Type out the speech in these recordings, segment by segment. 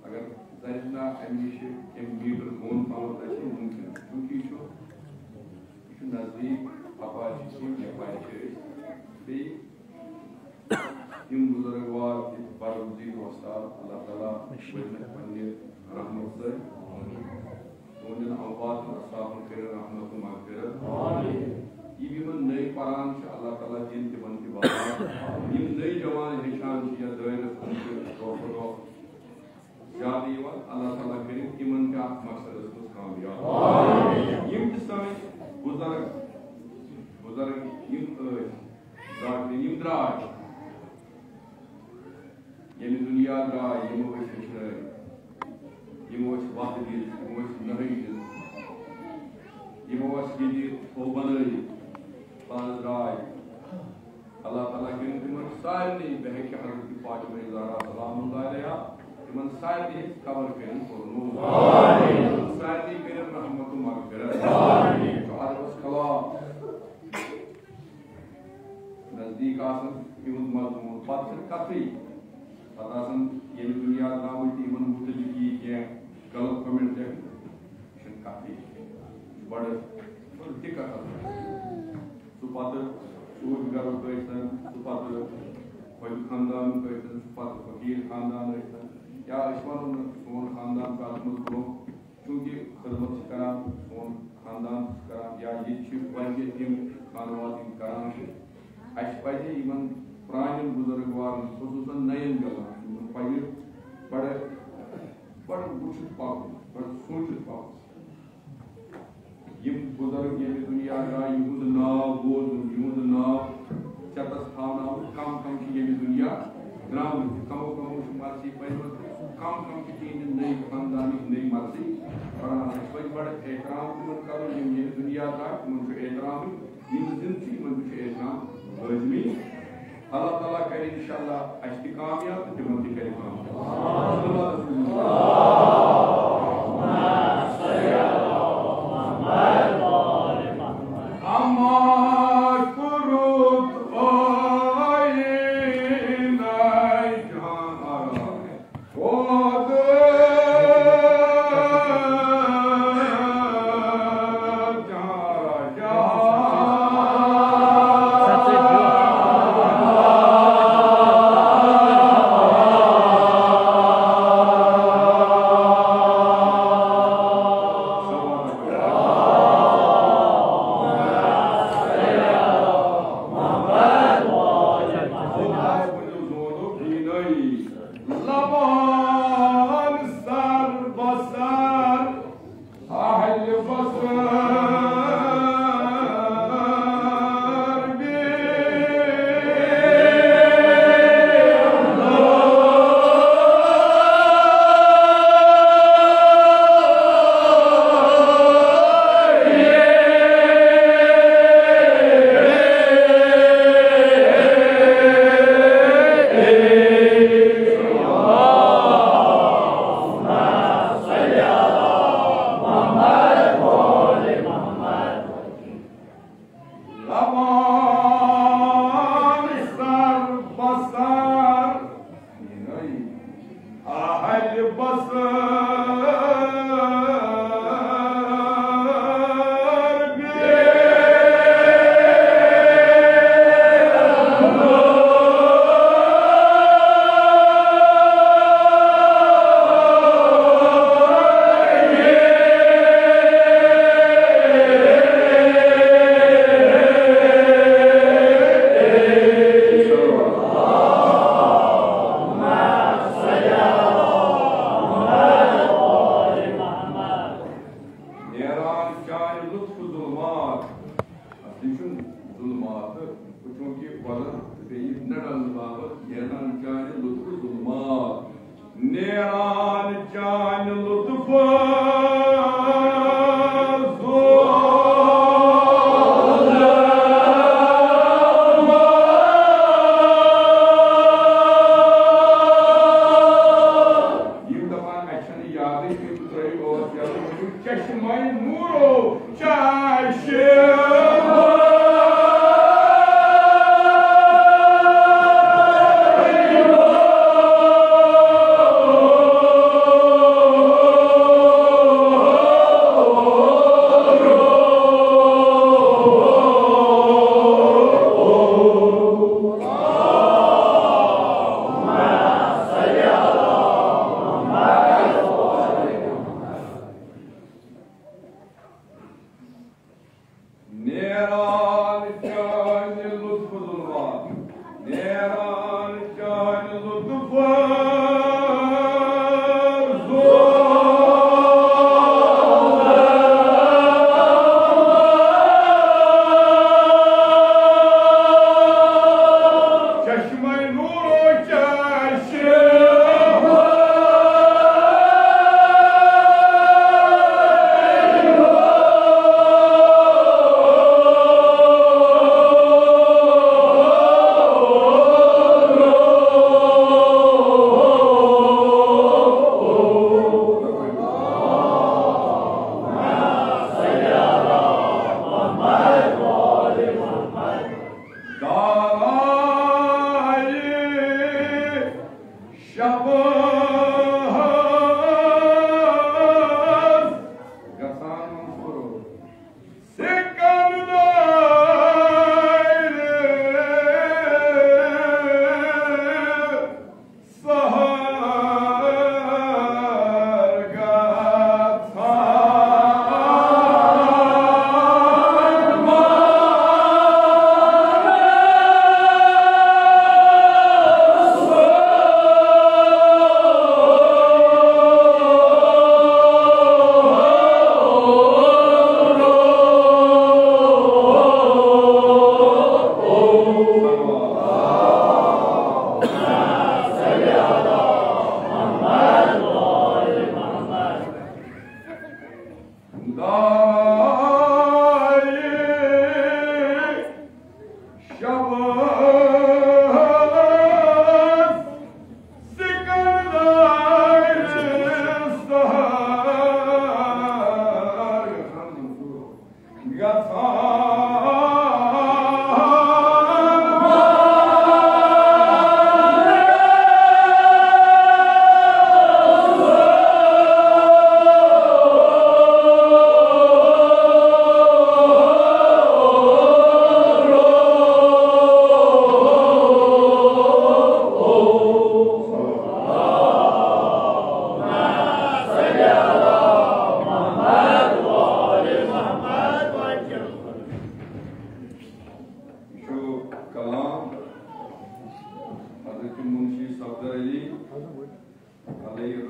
अगर जरिना अमिश मीटर गोन पावर मुमकिन क्योंकि नजदीक अपाच यम बुजुर्गवार बरगुज़ीर वस्ताद अल्लाह ताला पन्ने रहमत से उन औकात अस्तागफिर कर रहमत मगफिरत आमीन यम नई परान अल्लाह ताला दिन तिमन की बात यम नई जवान हिशान या दायरस ज्यादा अल्लाह ताला कर तिमन का मकसद कामयाब आमीन यम समय बुजुर्ग यम द्राय ये दुनिया द्राय यमो यमो वत दिल यमो नहई दिल यमो ये बन पान द्राय अल्लाह ताला कर तिमन सारे बहक हजरत फातिमा ज़हरा सलामुल्लाह अलैहा तिमन सारे कवर कर सारे कर रहमत मगफिरत आमीन तो अर्वस कला नजदीक आसन इवन मजमून पत्थर कथई पतासन ये दुनिया द्रावत इवन मुतलिक ये गलत कमेंट है शन कथई बड़ दिक्कत सुपत सूद गरो कैसन सुपत कोई खानदान कैसन सुपत फकीर खानदान कैसन या इस्मान सोन खानदान का मुल्कों क्योंकि खिदमत करान सोन खानदान करान या ये चीज वांगे टीम खानवाद करान अजे इन प्रान बुजुर्गवार खसूसन नयन गलान पे बड़े बड़ वुचित पाक बड़ सोचित पाक यम बुजुर्ग ये दुनिया द्राय युद नाव बोज युद नाव चतस थाना कम कम की ये दुनिया द्राव कम कम मर्जी पैदा कम कम की तीन नई खानदानी नई मर्जी और कोई बड़े एहतराम करो ये दुनिया द्राय मुझे एहतराम ये जिंदगी मुझे एहतराम लाजमी अल्लाह ताला करे इंशाअल्लाह अष्ट कामयाब तिमन करे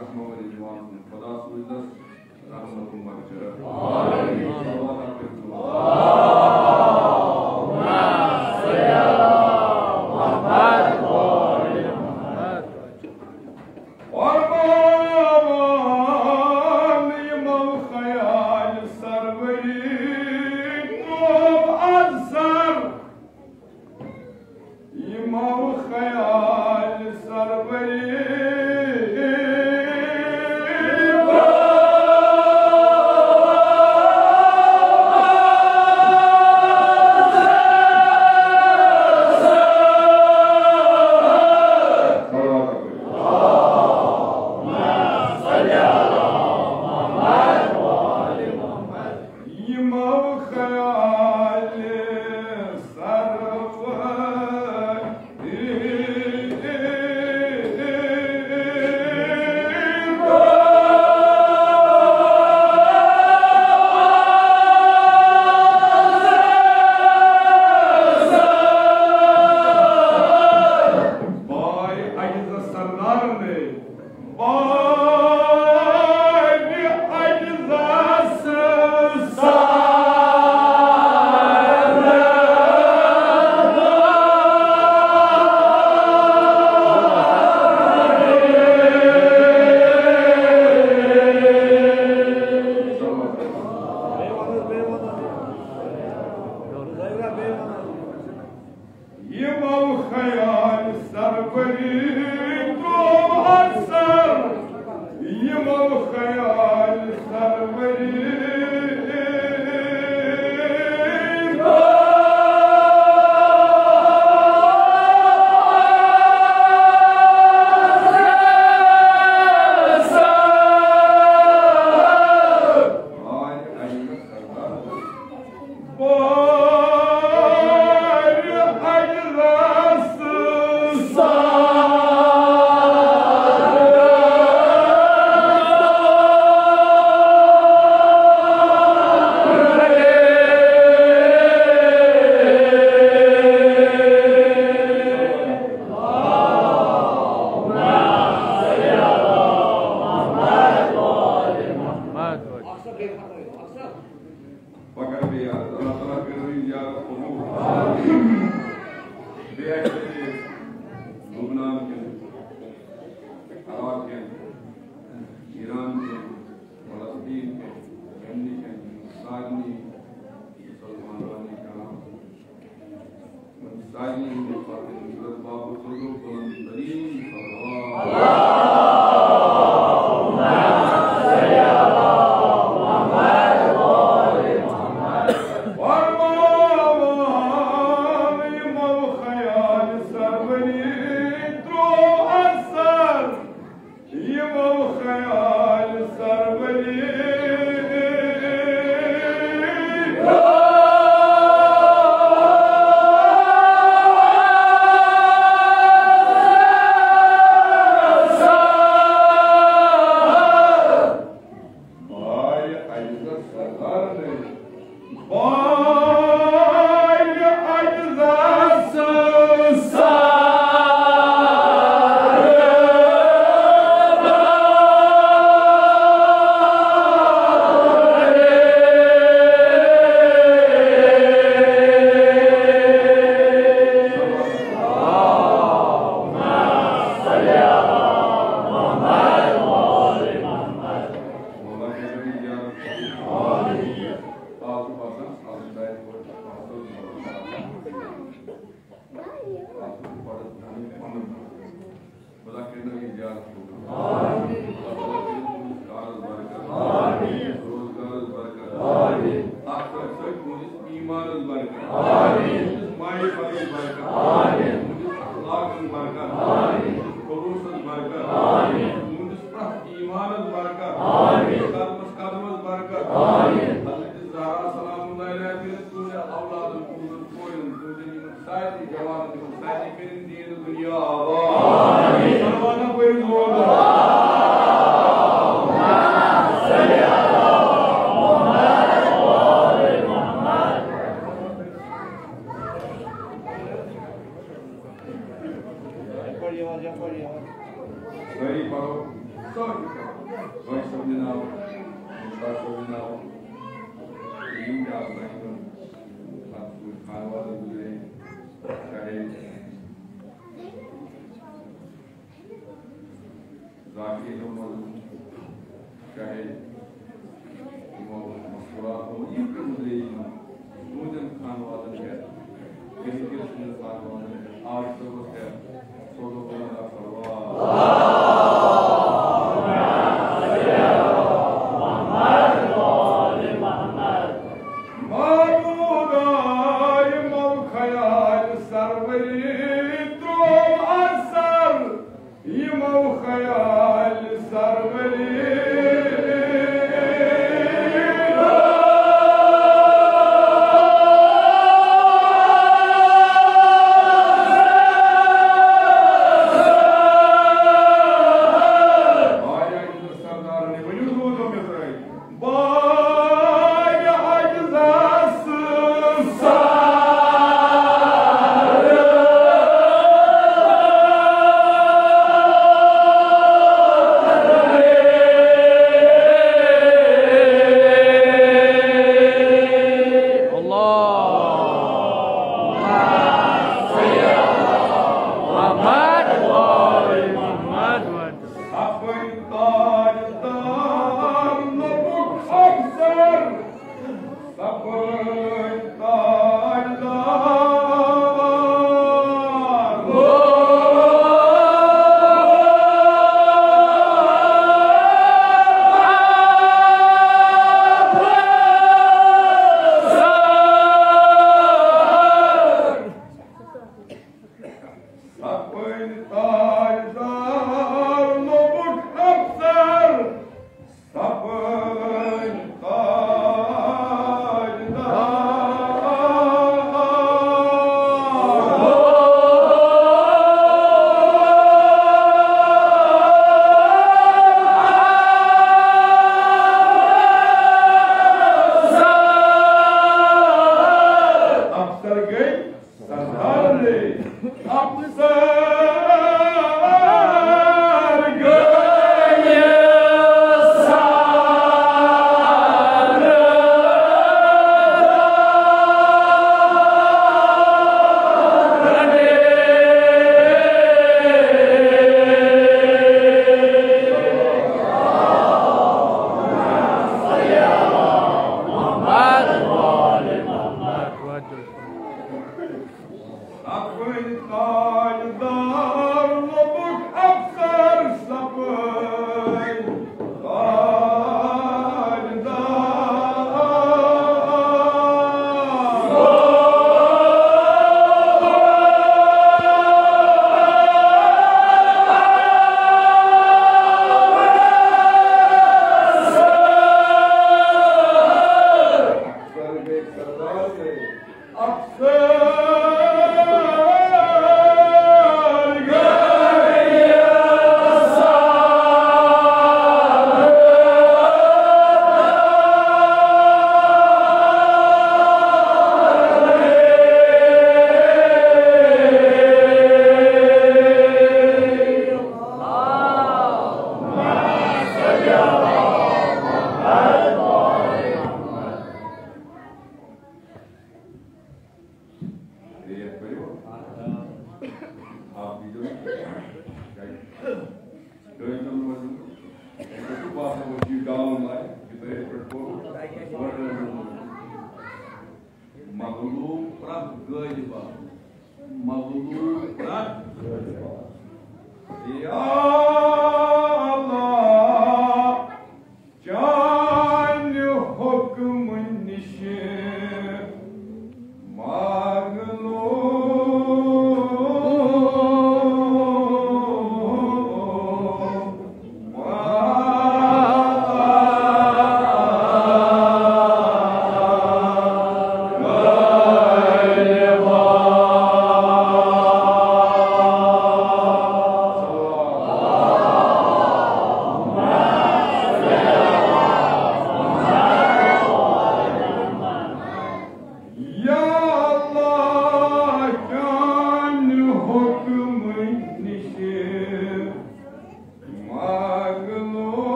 रहमत व रिजवान खुदा सुजस रहमत व मगफिरत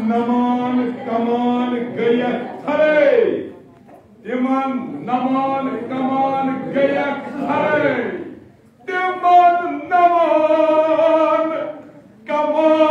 नमान कमान गय खरे तिमन नमान कमान गय खरे तिमन नमान कमान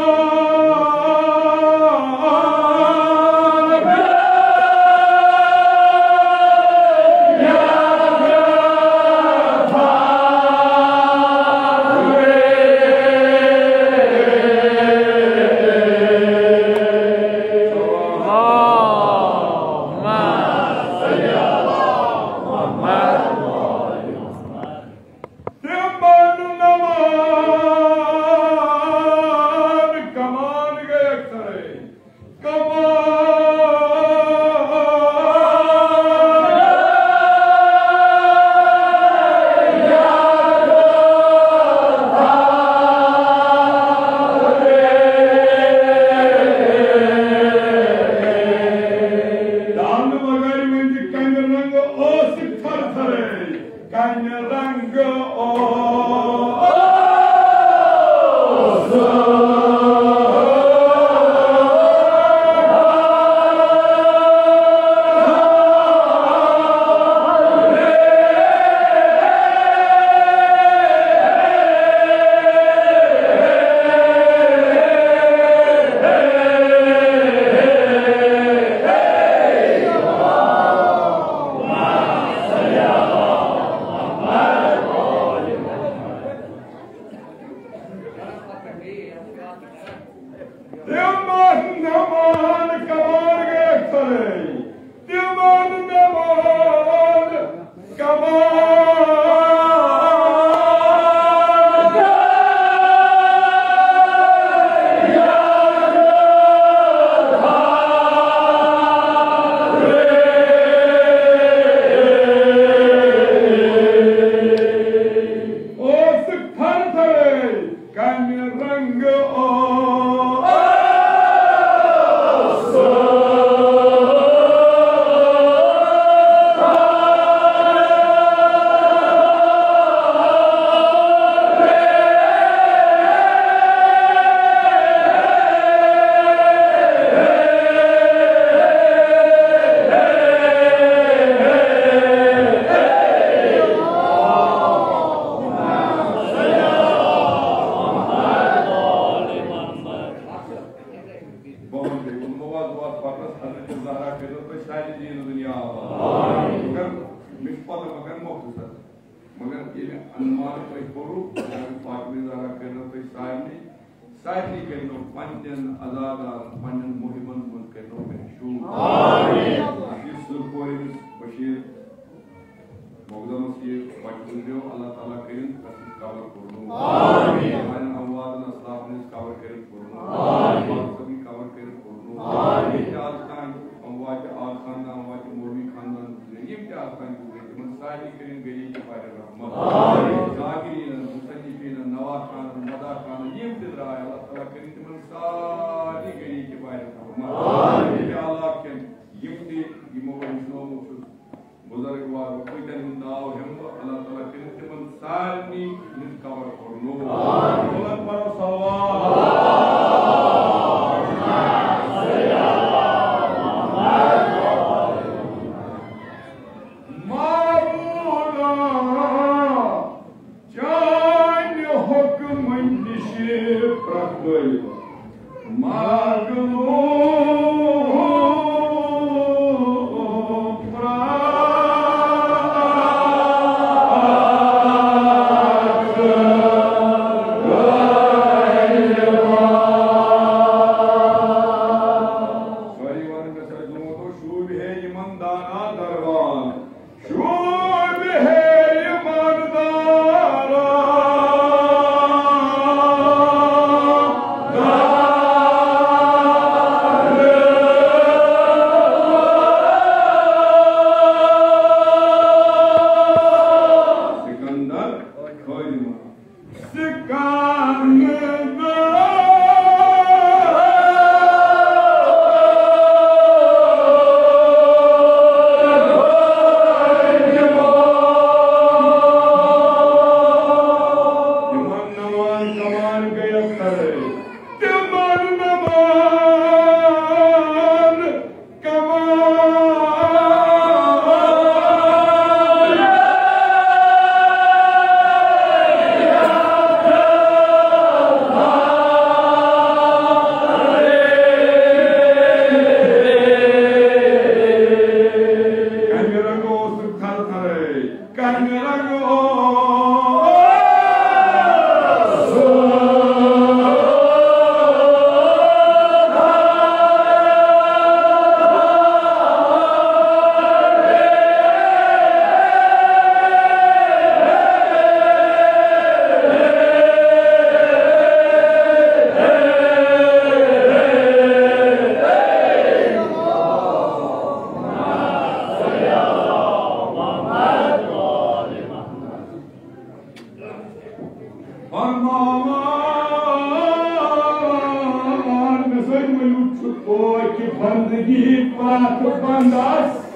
की बंदगी प्रात बंदास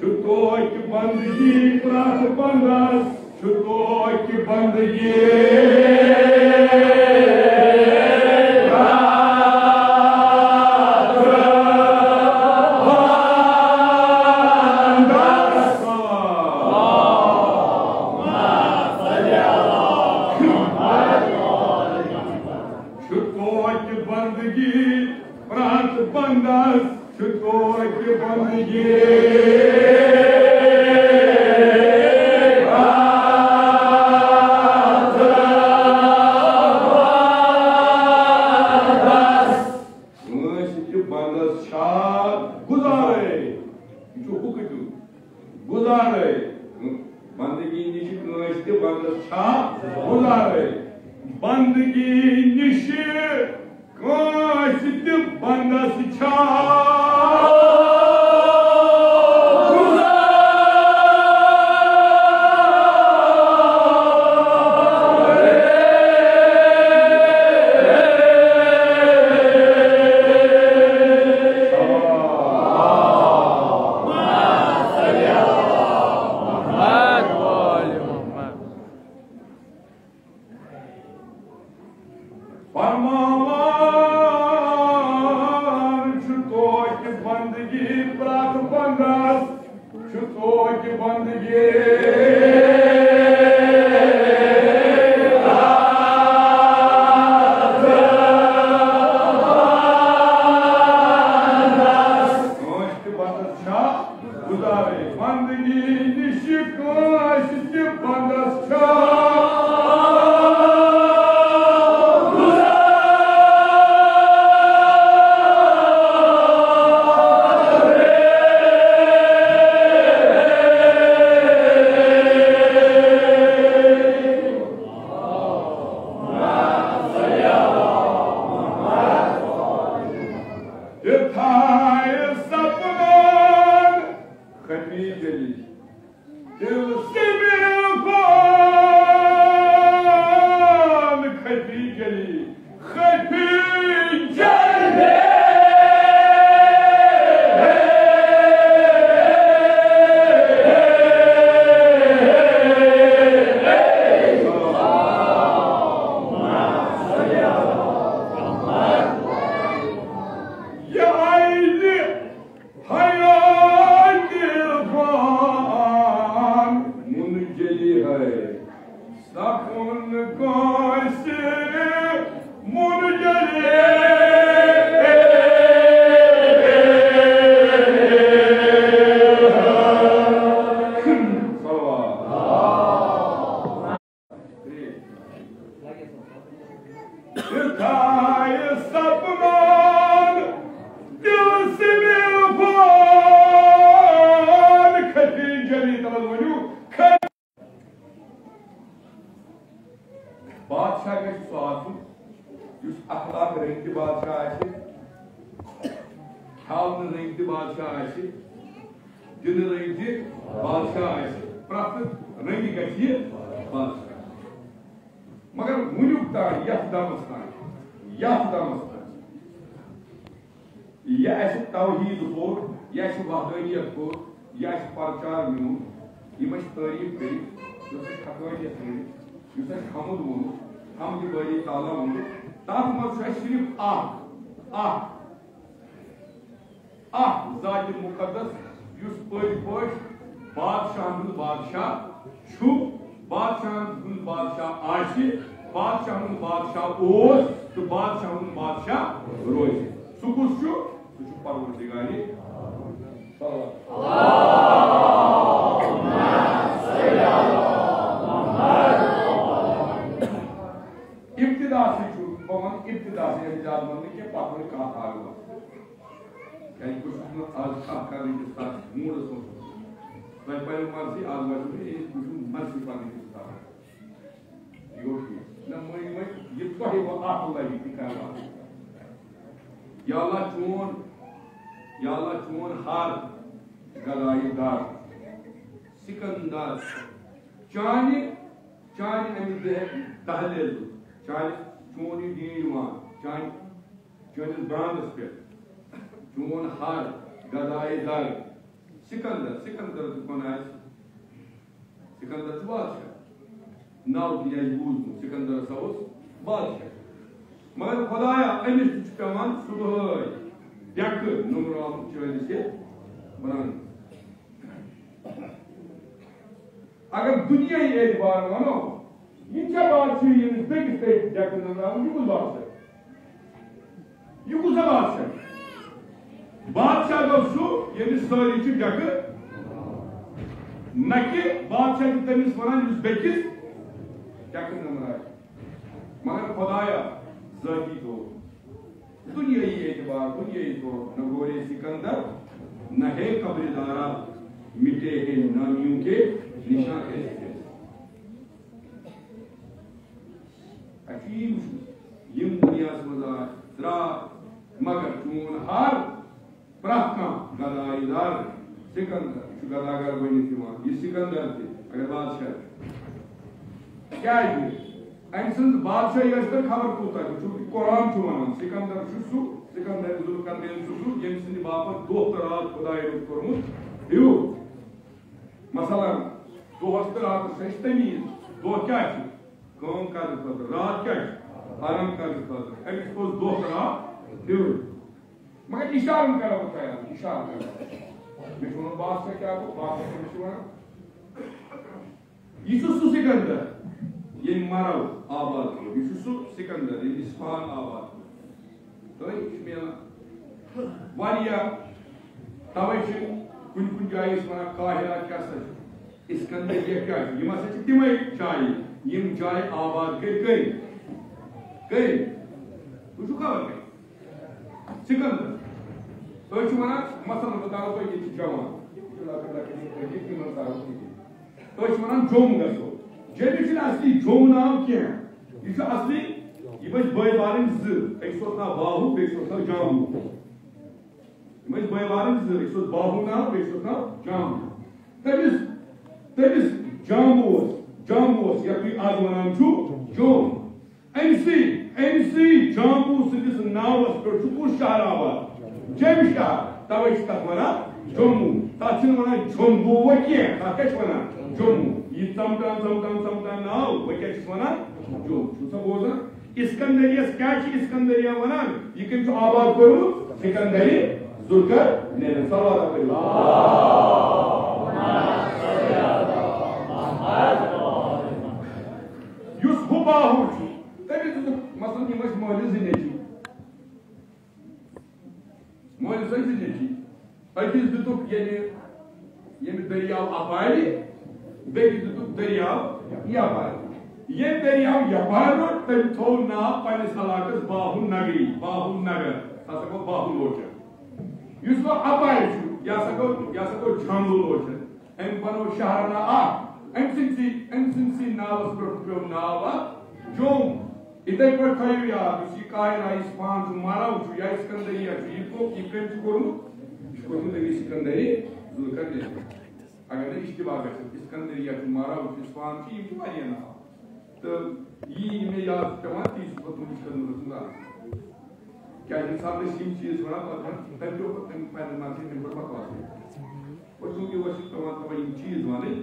छुतो की बंदगी प्रात बंदास छुतो की बंदगी बंदगी निश बंदस बादशाह गई सह अखलाक रंगि बादशाह ख्याल रंगि बादशाह दिन रंगि बादशाह प्रत रंगि गि बादशाह मगर वुनुक तान यथ दमस यह तौहीद कोर यह वहदानियत कोर यह प्रचार म्यून यम तारीफ कर हकानियत कर हमद वो हमद बारी ताला वो तथ मज सिर्फ जात मुकदस युस पज बादशाह बादशाह बादशाह बादशाह बादशाह बादशाह तो बादशाह बादशाह रोज सुकुस परवरदिगार इब्तिदा से इब्तिदा से इजाद मंद के पात्र का हाल क्या कुछ आज का करने के साथ मूड सोच मैं पहले मर्जी आज में एक कुछ मर्जी पाने के साथ योगी न मैं ये तो है वो आप लगी दिखावा या अल्लाह चोन हार गदाईदार सिकंदर चाने अमित तहलील चाने चोन दीन चान ब्रांडस पे चोन हार गदाई दर सिकंदर सिकंदर कौन है सिकंदर बादशाह नाव दिया बूझ सिकंदर सवस बादशाह मगर खुदाया अमिस पेवान सुबह यक नुमरा चल से बनान अगर दुनिया ही एतबार वनो ये बात ये बेगिस यक नुमरा ये कुछ बात है ये कुछ बात है बादशाह दोस्तों ये सारी चीज जग न कि बादशाह तमिस वन बेकिस जग नमरा मगर खुदाया जाती तो दुनिया ही एतबार दुनिया ही तो न गोरे सिकंदर न है कब्रदारा मिटे हैं नामियों के निशान ऐसे अजीब यम दुनिया समझा मगर चून हार प्राप्त गदाईदार सिकंदर गदागर बनी थी ये सिकंदर थे अगर बादशाह क्या है अमसंद बादशाह यह खबर कूत चूंकि कुरान वन सिकंदर सिकंदर जुल्करनैन यम बापत दोह तो रात खुदाय कोर्मुत हियो मसलन दोहस तो रात तमीज दोह क्या कम कर रात क्या आराम कर अमिस दोह तो रात हियो मगर इशारा करा बताया इशारा करा मैं बात से क्या को बात से यीशु सिकंदर ये मारो आबाद को यीशु सिकंदर ये इस्फहान आबाद तो इसमें वालिया तवच कुन कुन जाय इसमें काहिरा क्या सच इस्कंदर ये क्या ये मसे तिमै जाय यम जाय आबाद गई तुझु खबर गई सिकंदर तो वनान मसलन बताओ तो ये जवान तो वनान जोम गो जब असली जोम नाम क्या यह असली यह बे बारन एक ना बाहू बेस ना जामू यह बे बारन एक बाहू नाम बेस ना जामू तमिस जामू यह आज वनान जोम एमसी जामू सदिस नावस पे शहर आबाद जम शहर तवे तथ वन जम्मू तथ वन जम्मू वो क्या वन जम्मू यह चमकान नाव वो क्या वन जम्मू बोजान इस्कंदरियस क्या इस्कंदरिया वनान यह कम आबाद कोर्मुत सिकंदरी जुल्करनैन सलात करियो युस हुबाहु तमिस मसलन यम मोहलिस नेची मोहलिस नेची अकिस दुतुक ये दरियाव अपारी बेकिस दुतुक दरियाव यपारी ये दरियाव यपार तम थो ना पनिस इलाकस बाहु नगर सको बाहु लोचन युस वो अपारी या सको झामू लोचन एम बनो शहर ना आ एमसिंसी नावस पे नाव जोम इतने पर थयो यार इसी कायरा इस्फहान माराव या इस्कंदरिया को इब्राहिम कोर्मुत सिकंदरी जुल्करनैन अगर इश्तिबाह गई इस्कंदरिया माराव इस्फहान की वारिया नाव तो ये में याद पेवान तीस पतुन इस्कंदर क्या इंसान ने सिम चीज बना पता तंजो को तंग पैदल मारते हैं बड़ा बात है और चूंकि वो पेवान तो ये चीज वाले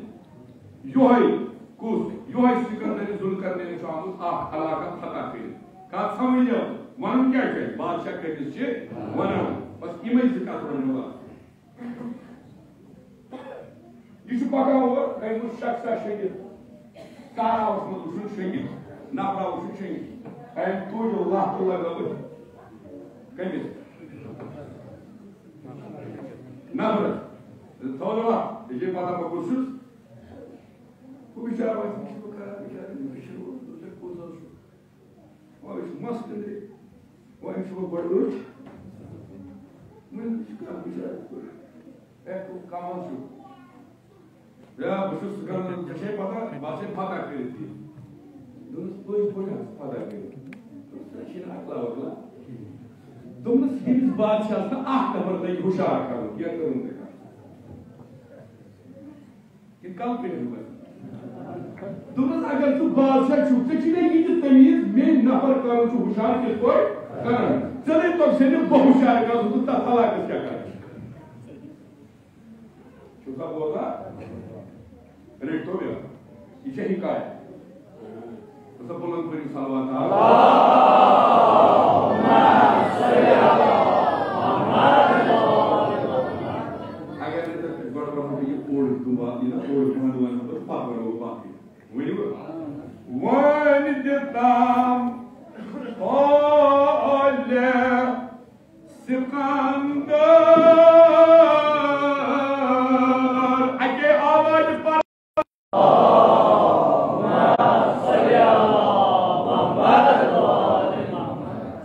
योहाई सिकंदर जुल्करनैन चाहूं इलाका फतह कर का समझ वन क्या बादशाह कमिस वन बस इमे कत वन यह पकान और कम शख्सा शंगित कारावस मज वो शंगित नफरा वो शंगित अम तूजो लात लगे कमिस नफर थोड़ा ये पता बस वो बेचारा मस्त वो बड़ कमाल बस पता बात फतह कर दोपस बादशाह नफर लगे हुशार कर कल पे दुमस अगर तू बादशाह छु ते छिने ये तमीज में नफर करो छु हुशार के कोई करन चले तो से बहुशार का तू ता तला के क्या कर चुका बोला रेट तो गया इसे ही का है तो बुलंद करी सलवात अगर ये बड़ा बड़ा ये ओल्ड दुआ ये ना ओल्ड दुआ तो पावर हो बाकी when the time olha Sikandar आगे आवाज पर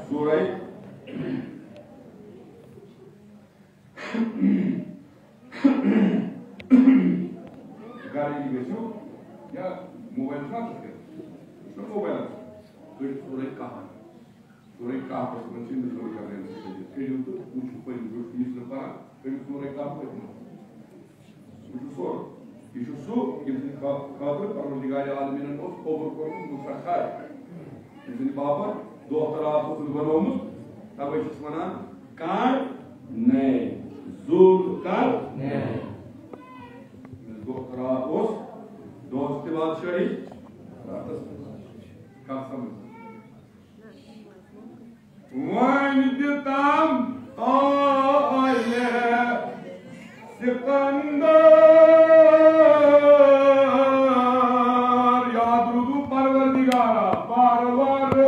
सूरह गाड़ी की बेचो या मोबाइल का इसमें मोबाइल फिर सूरह कहाँ पर समझिए मैं सूरह कर रहे हैं फिर तो कुछ ऊपर जो चीज न पड़ा फिर सूरह कहाँ पर कुछ सूर ये सो ये खातर परवरदिगार आलमीन को कबूल करो मुसखर ये बाबा दो तरह से बनोमु तब इस मना कार ने जुल कर ने दो तरह उस दोस्त बादशाही का समझ वन दिताम ताले सिकंदर याद रुदू परवरदिगारा परवर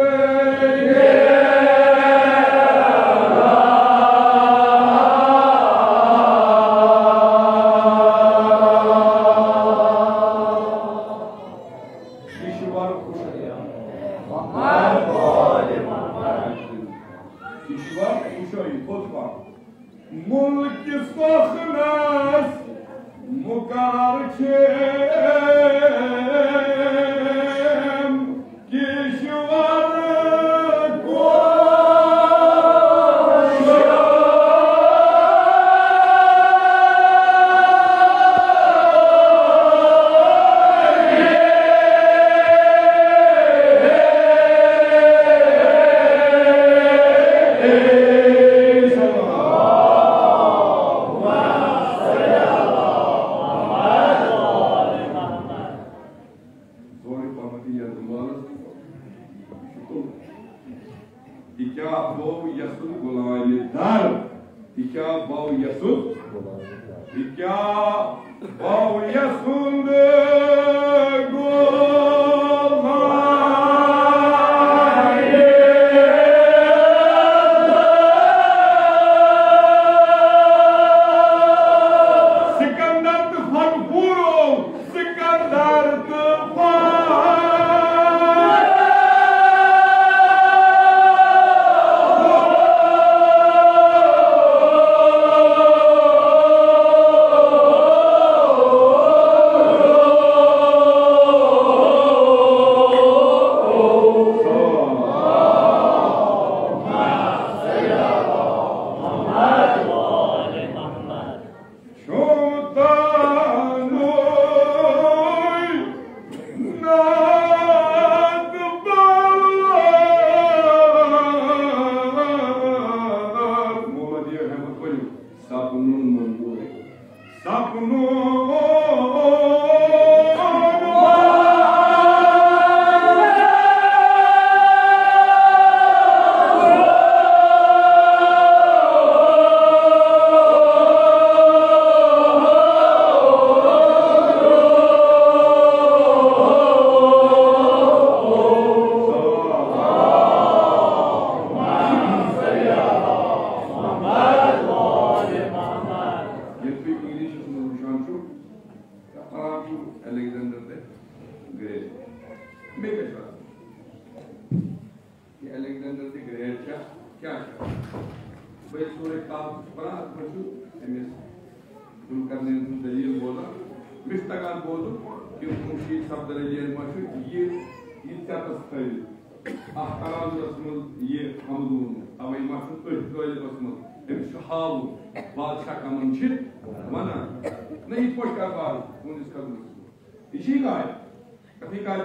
कथी काज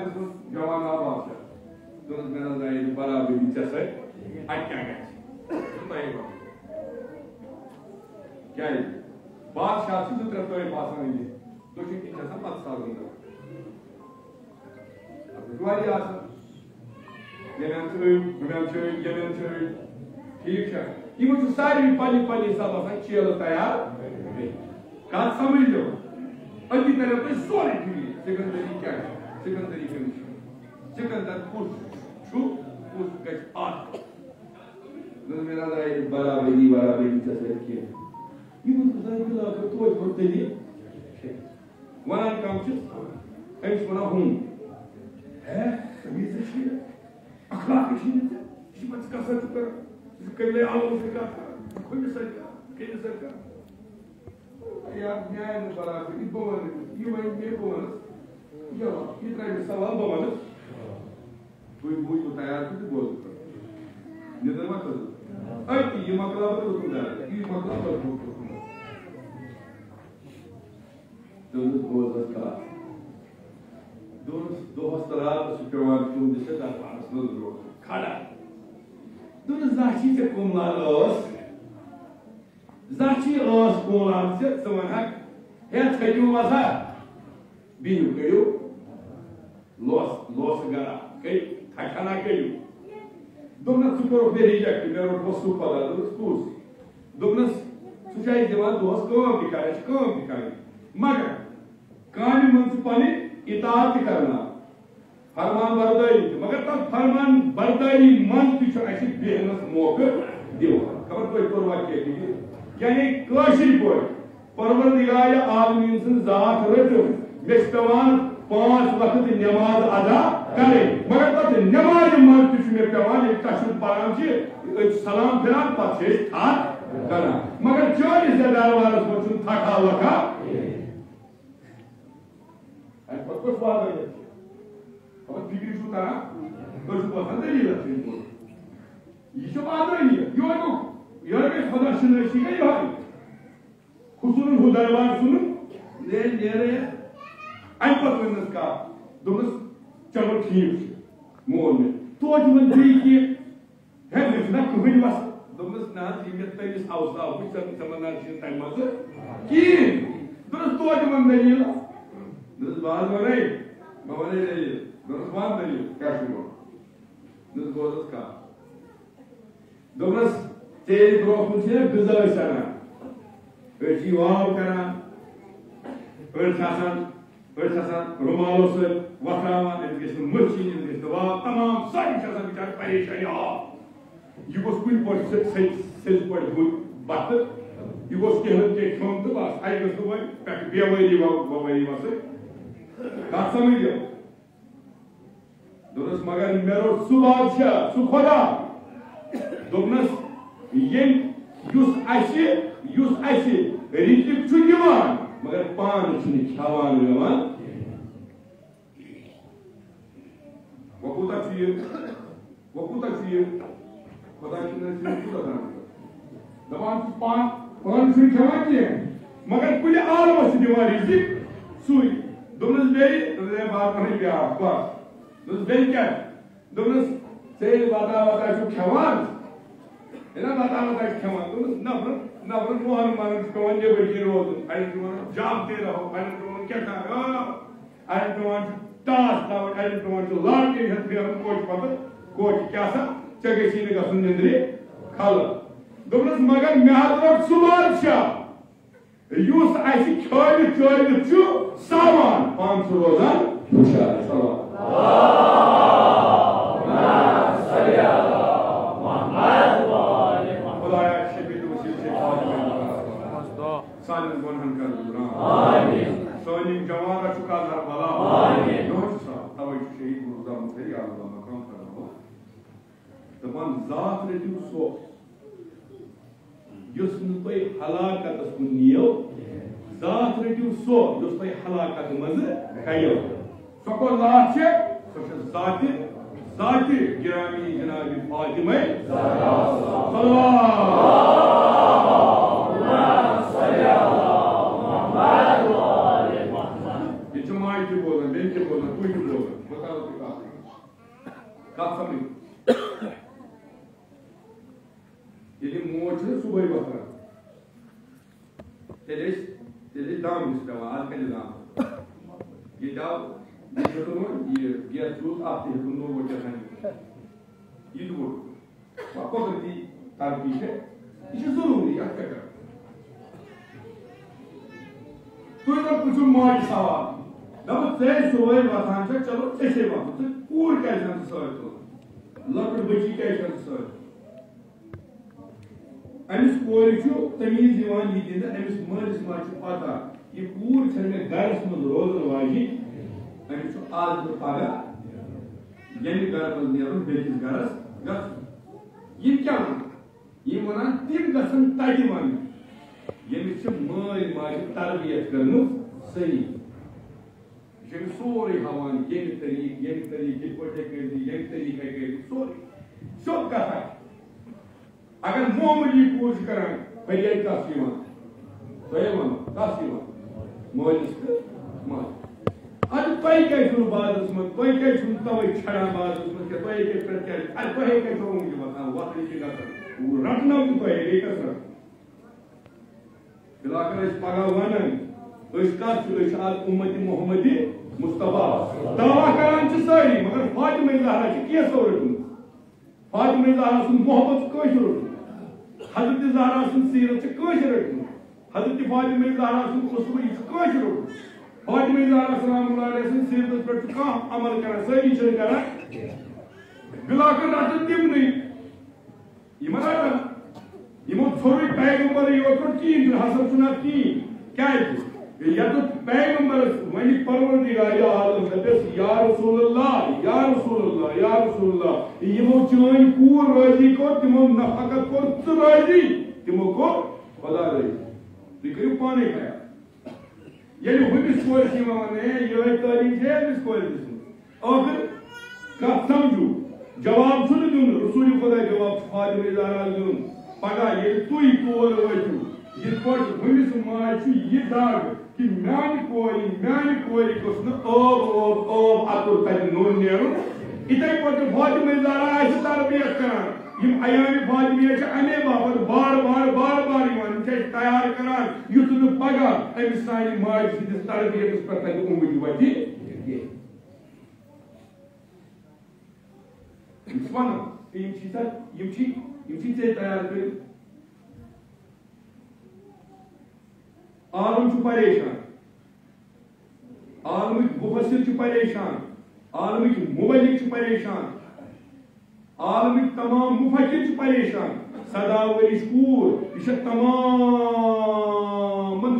जवान आवाज दोनों में ना ये बराबरी जैसे क्या क्या है बादशाह से तो तरफ तो ये पास नहीं है तो शिकी जैसा मत साधूंगा अब जुआली आसा ये ठीक है ये मुझे सारी पाली सब आसा चेल तैयार काट समझ लो अभी तरह पे सोने के लिए सिकंदरी क्या है सिकंदरी फिनिश सिकंदर पुश गज आठ मेरा दाई बराबरी जैसे किया ये मुझे दाई किला का तो होते ही वहाँ काम चीज ऐसे बना हूँ है सभी से शीर अखलाक की शीर है बच का सच कर कल्ले आलों से का खुद सरकार यार न्याय न बराबरी बोल ये वही बोल यो इतना भी सवाल बोल कोई बोल तो तैयार तो बोल निधर मत कर ऐ ये मतलब तो तुम जाने ये मतलब तो दोनों बोल का दो हस्तरा सुपरवार तुम जैसे का पास न दो खड़ा दोनों जाची से कोमलास जाची ओस कोमलास से समानक है छयू मसा बिनु कयो लॉस गरा कई थाना कयो दोनों सुपर रिजेक्ट मेरे को सुपर दो स्कूल दोनों सुचाई जवान दोस्त को बिकारे मगर कान मुंसिपली इताअत करना फरमान बरदारी मगर तब फरमान बरदारी मन ऐसे बेहनस मौके दिव खबर कोई परवा के यानी काशिर कोई परवरदिगार आलमीन सं जात रटो मेस्टवान 5 वक्त नमाज अदा करे मगर तब नमाज मन में पेवान एक कशुद पराम छे सलाम फिरान पछे ठाक करना मगर चोरी से दरवाजा को थाका लका कुछ बात नहीं है और डिग्री सुता कुछ बात नहीं है ये जो बात नहीं है यो के खुदा सुन रही है यो खुशुन खुदावान सुन ले रे अनपत का दोनों चलो ठीक मोल में तो जीवन दी है ना कोई बस दोनों ना जीवित पे इस अवस्था कुछ समझना चाहिए टाइम मत की दोनों तो जीवन नहीं है dus baal wanneer maar wanneer je dat is wanneer je krijg je nog dus wat het kan dus tegen brood je bezig zijn het je wou kan het gaat romalos wakraman het is een machine het is de waar tamam saai zijn bichar परेशान ja je was goed voor zelf voor goed batter je was tegen komt was eigenlijk zo bij bij wat Как समझो दोनों मगर मेरो सुबादशाह सुखोदा दोनों ये use ऐसे रिटिक चुनिवान मगर पान चुनि खावान गवान वकुता चाहिए खुदा की नजर खुदा ना दबान पान चुनि खावान किए मगर कुछ आलम से दीवारी जिक सुई दोनों दे बात नहीं किया बस दोनों क्या दोनों से बाता जो खवान है ना बाता खवान दोनों नफर मोहन मान खवान ये बैठी रोज आई तो जाम दे रहो आई तो क्या था आई तो टास था आई तो जो लाल के हाथ में हम कोच क्या सा जगह सीने का सुनिंद्री खाला दोनों मगर मेहरबान सुबादशाह यूस ऐसी चोरी चु सामान 500 रोजान खुशा सलाम खुदाया शबीर वसील से सालिम गुनहन कर दुरा आमीन सोनी जवान चुका दर भला आमीन दोस्त तवई शहीद गुरुदा मुझे अल्लाह मकाम करो तमाम जात रे तू सो युस नुतई हलाकत सुनियो जात रटिव सो युस तई हलाकत मज कयो सको लाच सो जाति गिरामी जनाबी फातिमा सल्लल्लाहु अलैहि वसल्लम इजमाई के बोलन बेन के बोलन कोई के बोलन ये मोज सुबह वथान तेल दाम पे आज कल दाम ये दाव ये गैस चूस आप नो वो ये कदरती तरक्की है यह जरूरी अत क्या कर तुम पुछो माज सवाल दप ऐ सुबह वथान चलो ऐसे वत कूर क्या लकड़ बची क्या अमिस कोर तमीज यह दिन अमिस मालिस मा पता यह कूर मे गरस मज रोजन वाजि अमिस आज पगह यमि गर मज नेरुन बेकिस गरस यह क्या यह वन तम गन तत वन यमिस माल माज तरबियत कर सही सोरे हावान यमि तरीके तरीके सोरे सोद कथा अगर मोहम्मदी पूछ कर पे कस मालिस माज अद तुम क्या बादस मज तुम क्या तवे छड़ान बादस मज तुम क्या तुम क्या वतान वत रटना तो तुम कस बिलाकर पगह वन कत आज उम्मत मोहम्मदी मुस्तफा दावा करान सारी मगर फातिमा ज़हरा कैसो रटन फातिमा ज़हरा सुन मोहब्बत कस रटन हजरत ज़हरा सुन सीरत कस रटन हजरत फातिमा ज़हरा सुन खुशबू कस रटन फातिमा ज़हरा सलामुल्लाह अलैहा सुन सीरत पे कह अमल कर सारी कर बिलाकर रटन तम नहीं यमो छोड़ पैगंबर योत कहीं हसन चुना कहीं क्या यत पैगंबर वन परवरदिगार आलम दपस या रसूलुल्लाह यमो चान कूर राजी को तिमो नफकत को राजी तिमो को खुदा राजी तुम करो पाने खया ये हमिस कोर वन ये तालीम हमिस कोर आखिर कत समझू जवाब दिन रसूल खुदा जवाब फातिमा ज़हरा दिन पगह ये तुई तोर वजू ये हमिस माज यह दाग कि म्यान कोरी गोस अतुर तक नोन नेरुन इथे पे फातिमा ज़हरा तरबियत करान अयाम फातिमिया अमे बापत बार बार तैयार करान युथ न पगह अमिस सानि माज सदिस तरबियत पे तक उंगली वति वन तैयार कर आलम परेशान आलमिक मुफस्सिर परेशान आलमिक मुबल्लिग परेशान आलमिक तमाम मुफक्किर परेशान सदा वरिश कूर यह तमाम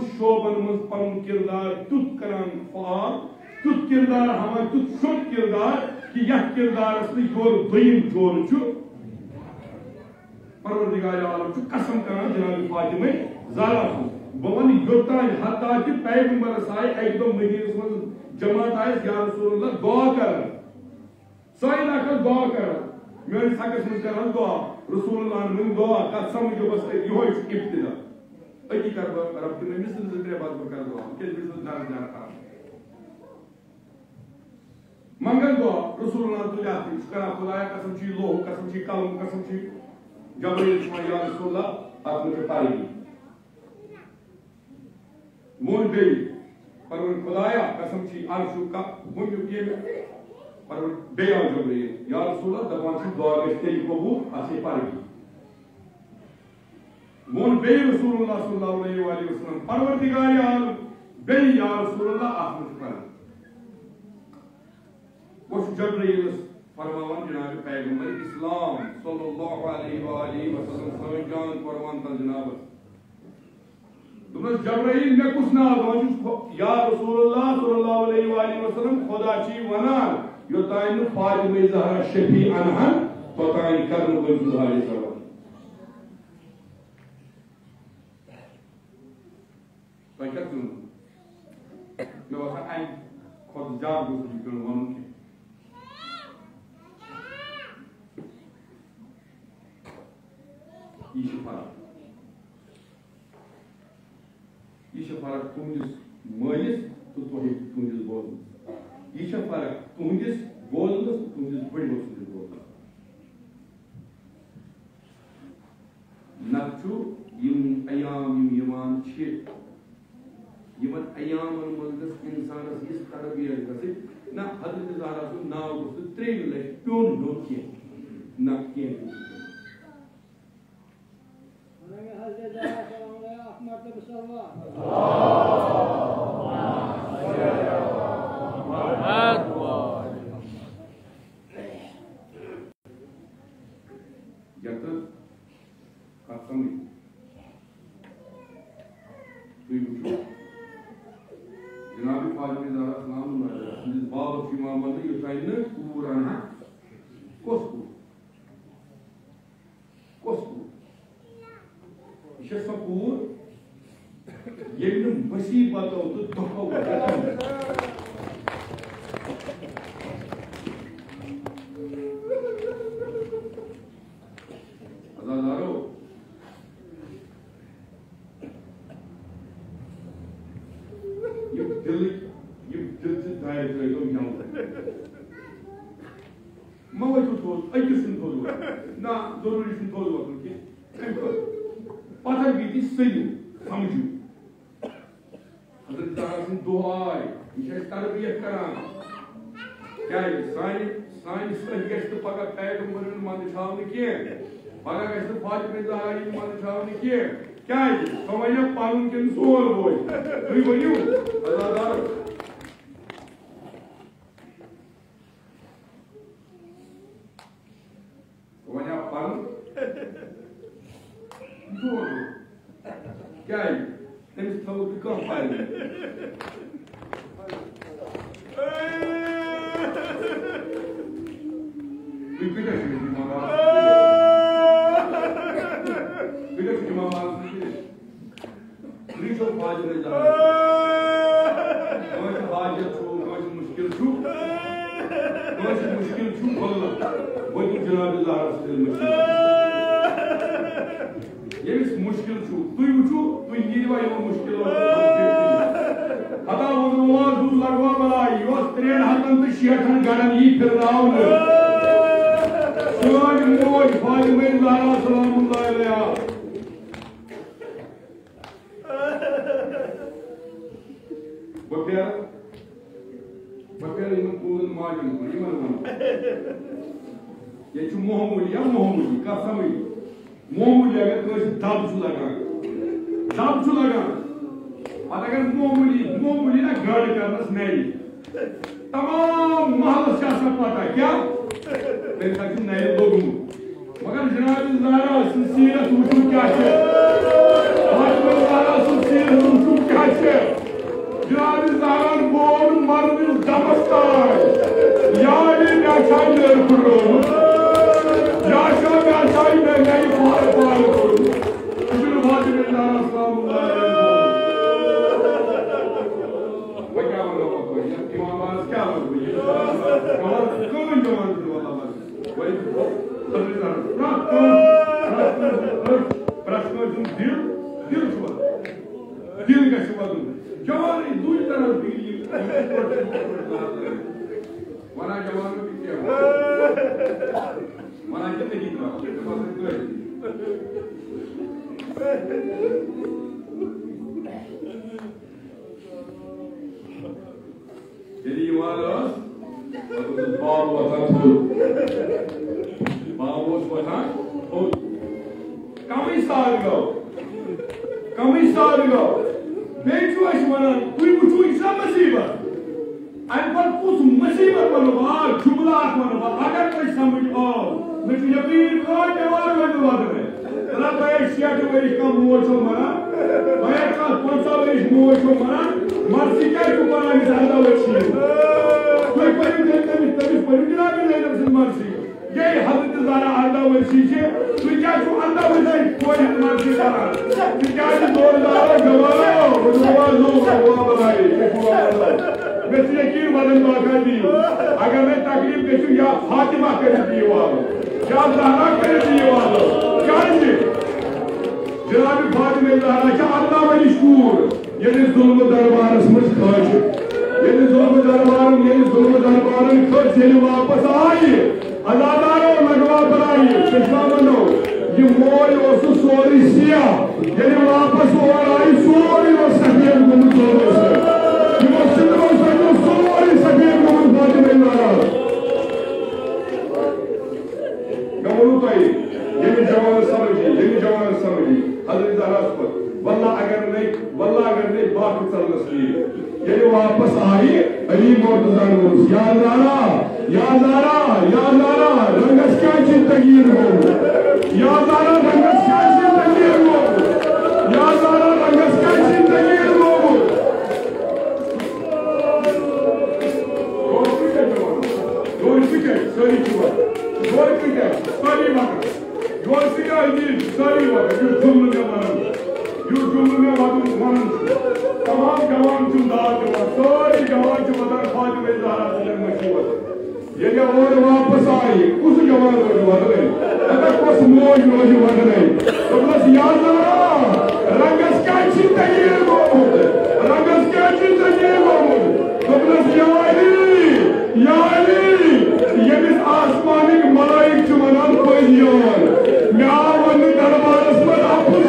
शोबन मज पन किरदार तुत करान फाल तुत किरदार हमा तुत शुद्ध किरदार कि यह किरदार जोर दोयम जोर परवरदिगार आलम कसम करान जनाब फातिमा ज़हरा बवन योतान हत्ता कि पैगंबरस आय एक दो मदीनस मज जमात आय या रसूलुल्लाह दुआ कर साई नकल दुआ कर मेरे सकस मज कर दुआ रसूलुल्लाह ने दुआ का समझो बस यो इब्तिदा अति कर रब ने मिसल जिंदे बात कर दुआ के मिसल जान का मंगल दुआ रसूलुल्लाह तुला करा खुदाया कसम छी लोह कसम छी कलम कसम छी जबरील या रसूलुल्लाह आपने पाई मोन बे परवर खुदाया कसम छी अर्शु का मुझ के परवर बे आ जबरील या रसूलुल्लाह दबान छी दुआ के कबूल असे पारगी मोन बे रसूलुल्लाह सल्लल्लाहु अलैहि वसल्लम परवरदिगार आलम बे या रसूलुल्लाह आपने पर वो जबरील फरमावन जनाब पैगंबर इस्लाम सल्लल्लाहु अलैहि वसल्लम सवे जान कुरान तल जनाब तुमस जबरील में कुछ ना या रसूलुल्लाह सल्लल्लाहु अलैहि वसल्लम खुदा ची वनान यो ताइन फातिमा ज़हरा शफी अनहन तो ताइन करन बन सुधारे सवाल तो क्या तुम मैं वहां आई खुद जाग गुस्सा कर वन यह फर्क तुंदिस मालिस तो तुंदिस बोलस यह फर्क तुंदिस बोलस तो तुंदिस बड़ो बोलस नक्चु यम अयाम यमान छे यमन अयामन मंदस इंसानस इस तरबियत गसे ना हजरत ज़हरा सु नाव गस 3 लक्ष प्योन नोके ना के हजरत ज़हरा सलाम अलैहा अहमद जनाब फातिमा ज़हरा सलाम अलैहा बाब इमाम ने युसाइन कुरान कोसकु ये सपूर ये मुसीबत तो धोखा अज़ादारो ये दिल से दायर करेगा यहाँ मवाजू थोड़ अकिसन थोड़ ना जरूरी सन थोड़ वक्त के पता भी सही समझू हजरत ज़हरा सिंह दुआई ये तरबियत करान क्या साइन सही गश्त पगा पैगंबर मन छावने के पगा गश्त फातिमा ज़हरा मन छावने के क्या है समझना पालन के सोल बोल तुम बनियो अज़ादार वजह पालन क्या है तेरे थोड़ा भी कम पाएंगे बिल्कुल ऐसे नहीं मारा बिल्कुल नहीं मारा रीचो फाज में जा कौन हाजत छू कौन मुश्किल छू बोलना वो तो जनाब ज़हरा से मुश्किल ये मुश्किल छू तु वुचू तु नीवा ये मुश्किल हता वो आवाज लगवा बलाई यो 360 गणन ई फिरनाउन सोन मोज फातिमा ज़हरा सलामुल्लाह अलैहा बकेर इन पूरन माजन इमन ये छु मोहम्मदी का समझ मोहम्मदी अगर कोई दब छु लगा अगर मोहम्मदी ना गाड़ी करनस नहीं तमाम महल से सब पता क्या मेरे साथ नए लोग मगर जनाब ज़हरा सीरत वुचू क्या है फातिमा ज़हरा सीरत वुचू क्या है जनाब ज़हरा बोल मर्द दमस्तान यानी नाशाई ले करो नाशाई में नहीं पार करो इधर फातिमा ज़हरा सलामुल्लाह वो क्या बोला कोई इमाम आवाज क्या बोला कौन जवान वाला वही प्रश्न दिल का शुभ जवान दूसरी तरफ मना जवान मना जिंदगी यदि बाल वतन कमी साल गो बेचू वनान तुम वुचू यह मुसीबत अम पे कुछ मुसीबत वो जुमला वो अगर तुम समझ आओ मे यकीन जवान तोह 60 वरिश का मोज मरान तोह 50 वरिश मोज मरान मर्सी क्या मरान अर्दा वर्षी तुम पढ़ो तमिस पढ़ो जनाब ज़ैनब सिंह मर्सी ये हजरत ज़हरा अर्दा वर्षी तुम क्या अर्दा वर्षी कोई मर्सी करान क्या जोरदार मैं यकीन वदन बाकायदी अगर मैं तकलीफ गु या फातिमा कर या ज़हरा कर क्या जनाब फातिमा ज़हरा अल्लाह वली शूर ये जुल्म दरबारस मज खश ये जुल्म दरबार खश वापस आई अज़ादारो लगवा बनाई चश्मा बनो ये मोल सोरी सिया ये वापस और आई सोरी और सफेद गुम सोरी सफेद गुम फातिमा ज़हरा गमरू तो ये जवान समझी हज़रत ज़हरा पर वल्ला अगर नहीं बात चलनस ये वापस आई अली मुर्तज़ा या ज़हरा रंगस क्या तगीर हो या ज़हरा रंगस क्या तगीर हो या ज़हरा रंगस क्या तगीर हो सारी तमाम जवान सारी जवान ये और वापस आई उस जवान कुछ मोज रोज वन तो बस याद रंगस क्या तगीर रंगस क्या तगीर तो बस यमिस आसमानिक मलाइक वनान पजियान मे आव वन दरबारस मज अपुल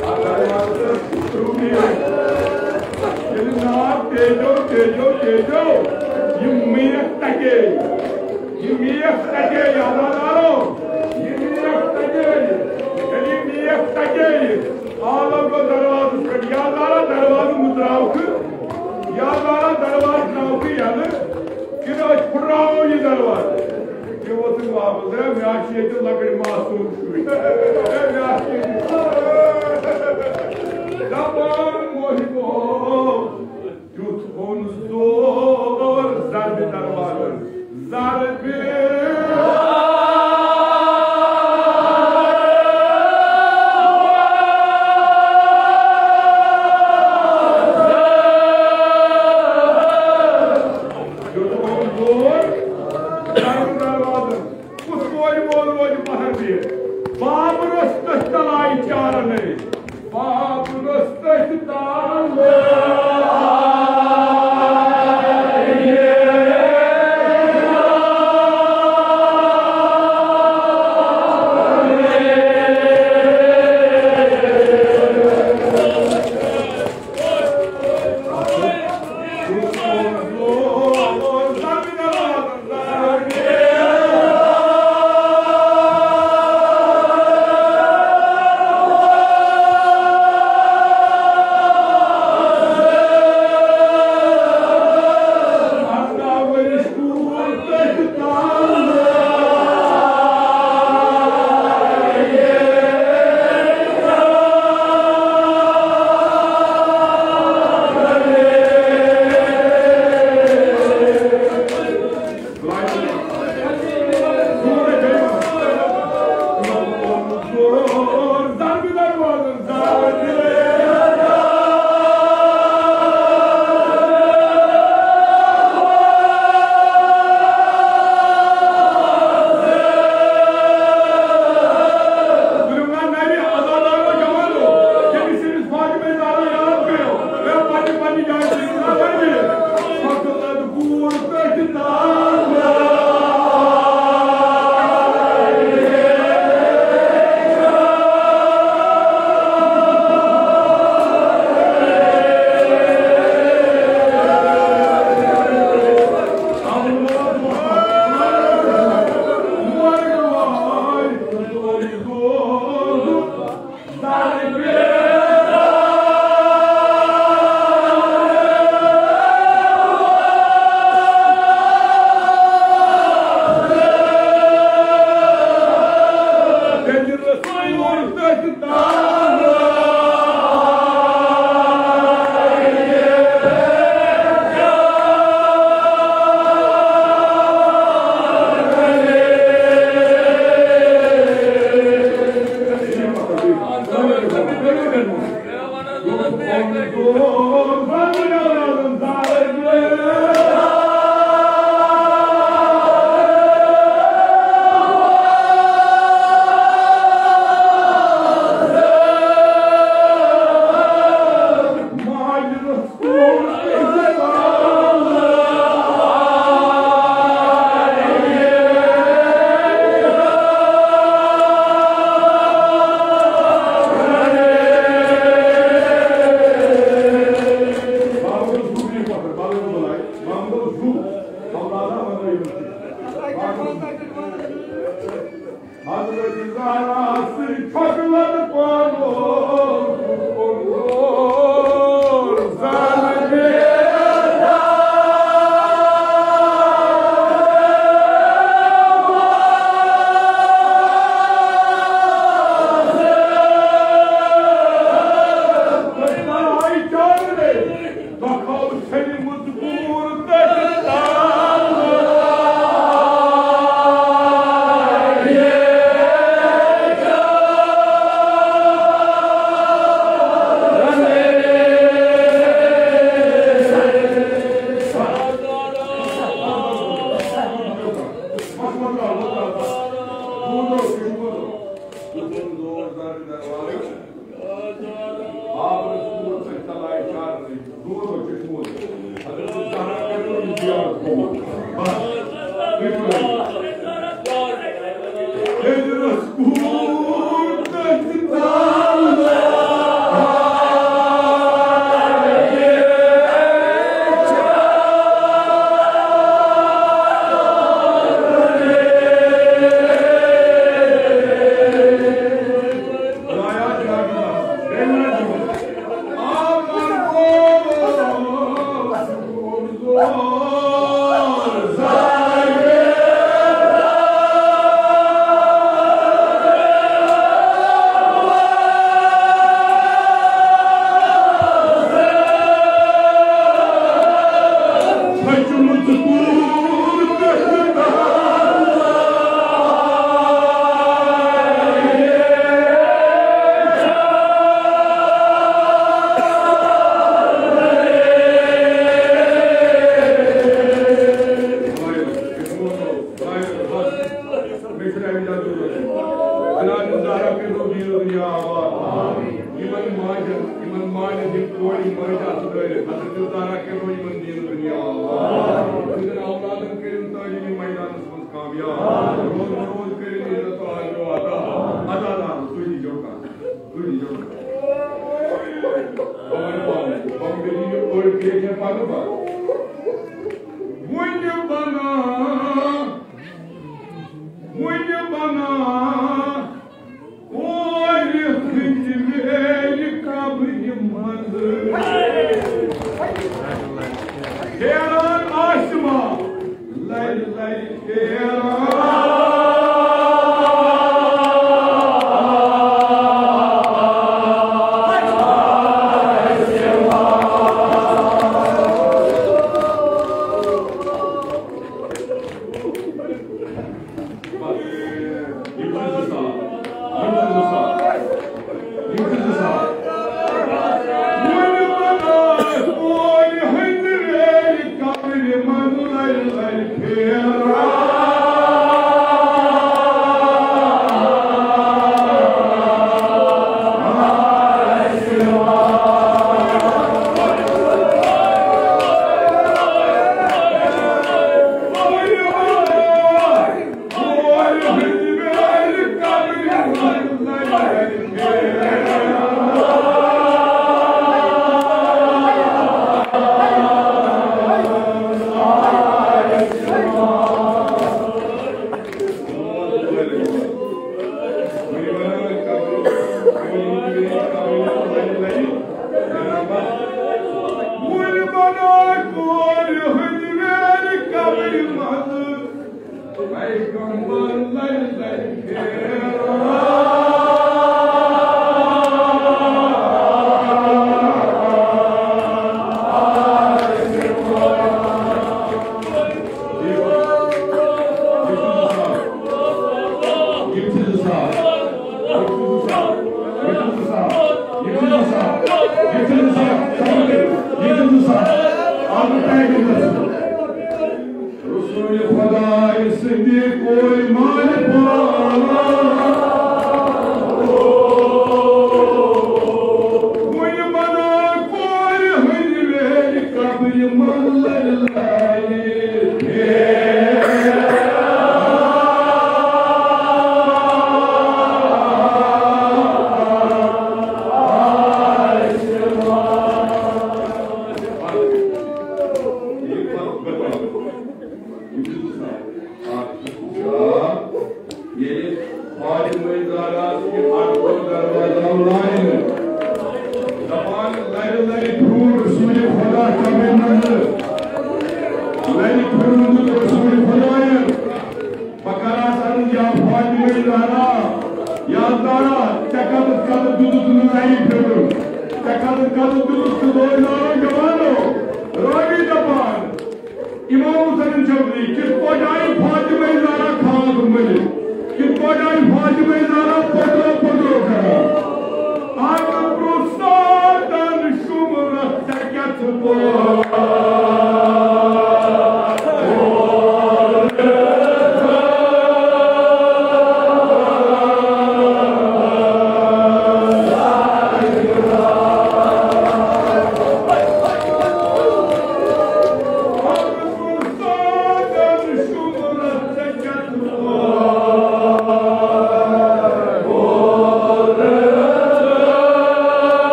A आलम को दरवाज़ कर यादारा दरवाज़ मुद्राव कर यादारा दरवाज़ नाव की याद किधर फुराओ ये दरवाज़ कि वो तो वापस है म्याशी तो लकड़ी मासूम शुई म्याशी दबान मोहिबो जुट on zor zarbe dərvarın zarbe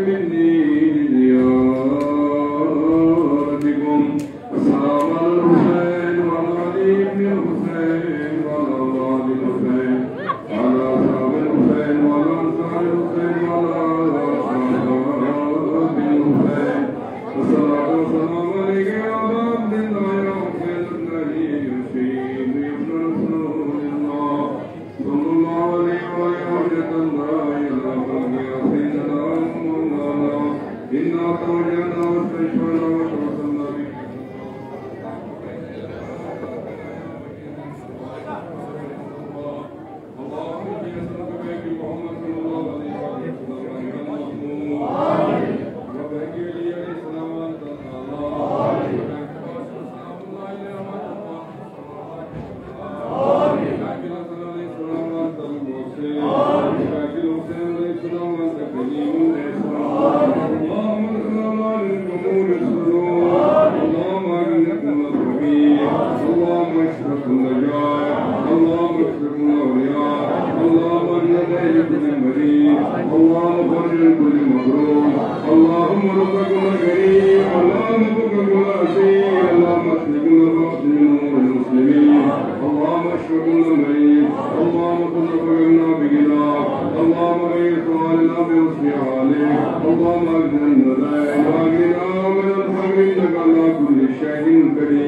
مني وهدنا وتولنا واستشفعنا وتوصلنا بك اللهم إني أسألك بك محمد صلى الله عليه وسلم وبك لي الإسلام وأنت الله اللهم رب كل كريم اللهم رب كل عسير اللهم اصلح كل المسلمين والمسلمين اللهم اشف كل مريض اللهم كن فقرنا بغناك اللهم غير سؤالنا بحسن حالك اللهم اجعلنا لا اله الا انت من الفقر انك على كل شيء قدير